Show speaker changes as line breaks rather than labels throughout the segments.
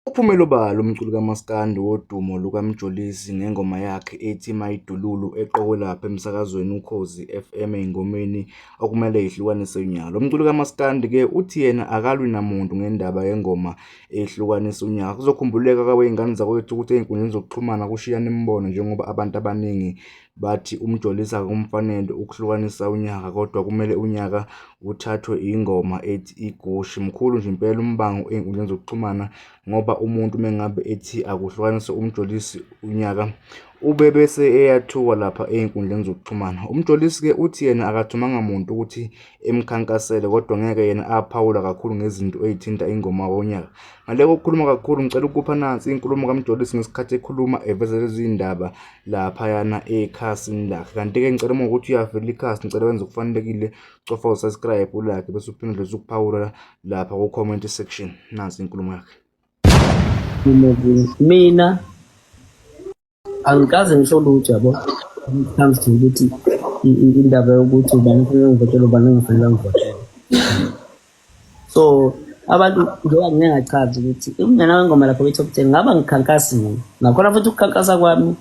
Uphumelo Balo, umculi kaMaskandi wodumo lukaMjolozi ngengoma yakhe ethi Mayidululu eqokwe lapha emsakazweni Ukhozi FM ey'ngomeni okumele yihlukanise unyaka. Lo mculi kaMaskandi-ke uthi yena akalwi namuntu ngendaba yengoma ehlukanisa unyaka. Kuzokhumbuleka kwey'ngane zakwethu ukuthi ey'nkundleni zokuxhumana kushiyana imibono njengoba abantu abaningi bathi uMjolozi akumfanele ukuhlukanisa unyaka, kodwa kumele unyaka uthathwe ingoma ethi Igushi. Mkhulu nje impela umbango ey'nkundleni zokuxhumana ngoba umuntu mengabe ethi akuhlukanise uMjolozi unyaka ube bese eyathuka lapha ey'nkundleni zokuxhumana. UMjolozi-ke uthi yena akathumanga muntu ukuthi emkhankasele, kodwa ngeke yena aphawula kakhulu ngezinto ey'thinta ingoma yonyaka. Ngale kokukhuluma kakhulu ngicela ukupha nansi inkulumo kaMjolozi ngesikhathi ekhuluma eveza lezi iy'ndaba laphayana ekhasini lakhe. Kanti-ke ngicela uma ukuthi uyavela ikhasi, ngicela wenze okufanelekile, cofa u-subscribe ulike bese uphinde udlulise ukuphawula lapha ku-comment section. Nansi inkulumo yakhe.
Mina angikaze ngisho lutho yabo comes to ukuthi indaba yokuthi ubani ufuna ngivotele ubani ngifanele ngivotele. So abantu njengoba ngingachaza ukuthi umnyana wengoma lapho kwi-top 10 ngaba ngikhankasi mina, nakhona futhi ukukhankasa kwami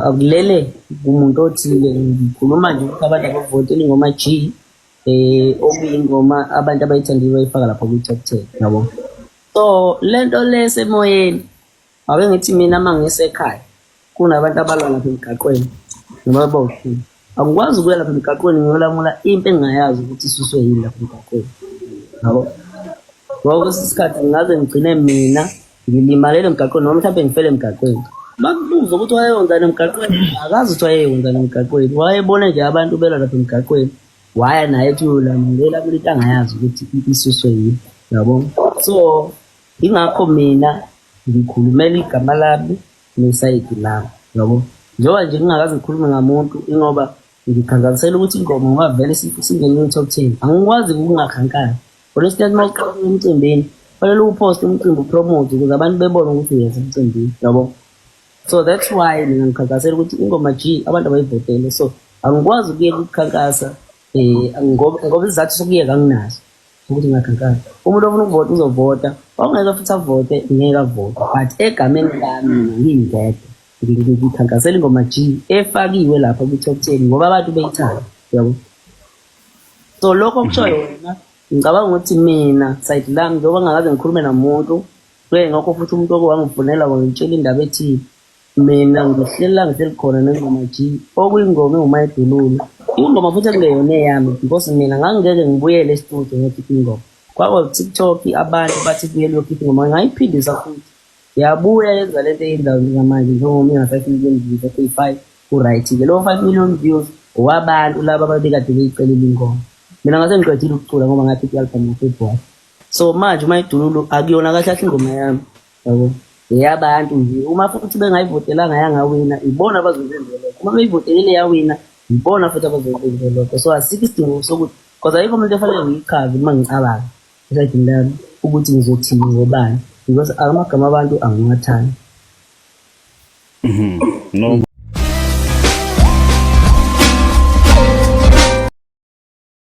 akulele kumuntu othile. Ngikhuluma nje ukuthi abantu abavotele ingoma G okuyingoma abantu abayithandiwe bayifaka lapho kwi-top 10 yabo. So lento lesemoyeni ake ngithi mina mangisekhaya kunabantu abalwa lapha emgaqweni noma bawuthini, akukwazi ukuya lapha emgaqweni ngiyolamula into engingayazi ukuthi isuswe yini lapha emgaqweni yabo. Ngoba kwesinye isikhathi ngaze ngigcine mina ngilimalele emgaqweni noma mhlawumbe ngifele emgaqweni. Bakubuza ukuthi wayeyonzani emgaqweni, akazi ukuthi wayeyonzani emgaqweni, wayebona nje abantu belwa lapha emgaqweni, waya naye ethi uyolamulela kule into angayazi ukuthi isuswe yini yabo. So ingakho mina ngikhulumela igama lami nesayidi lami yabo. Njengoba nje ngingakaze ngikhulume ngamuntu ingoba ngikhankasela ukuthi ingoma ngoba vele singene top 10 angikwazi ukungakhankani. For instance mawuqala emcimbini fanele uposte umcimbi upromote ukuze abantu bebone ukuthi uyeza emcimbini yabo. So that's why mina ngikhankasela ukuthi ingoma G abantu abayivotele. So angikwazi ukuyeka ukukhankasa ngoba izathu sokuyeka anginazo ukuthi ngakhankasa. Umuntu ofuna ukuvota uzovota, ongeke futhi avote ngeke avote, but egameni lami ngingedwa ngikhankasela ingoma G efakiwe lapha kwi-top 10 ngoba abantu beyithanda yabo. So lokho kusho yena ngicabanga ukuthi mina side lami njengoba ngakaze ngikhulume namuntu ngakho futhi umuntu owangifunela wangitshela indaba ethi mina ngihlela ngihleli khona nengoma G okuyingoma engumayidululu. Ingoma futhi ekungeyona eyami because mina ngangeke ngibuyele e-studio ngikhiphe ingoma. Kwaba TikTok abantu bathi kuyele uyokhipha ingoma ngayiphindisa futhi yabuya yenza lento eyenzayo njengamanje njengoba ina 5 million views ku-5 ku-right-ke. Lo 5 million views wabantu laba ababekade beyicelela ingoma. Mina ngase ngiqedile ukucula ngoba ngakhipha i-album ngoFebruary. So manje umayidululu akuyona kahle kahle ingoma yami yabo, eyabantu nje. Uma futhi bengayivotelanga yangawina ibona abazozenzela. Uma beyivotelile yawina ibona futhi abazozenzela lokho. So asikho isidingo sokuthi because ayikho umuntu efanele ngiyichaze uma ngicabanga esayidini lami ukuthi ngizothini ngobani because amagama abantu angiwathandi.
No.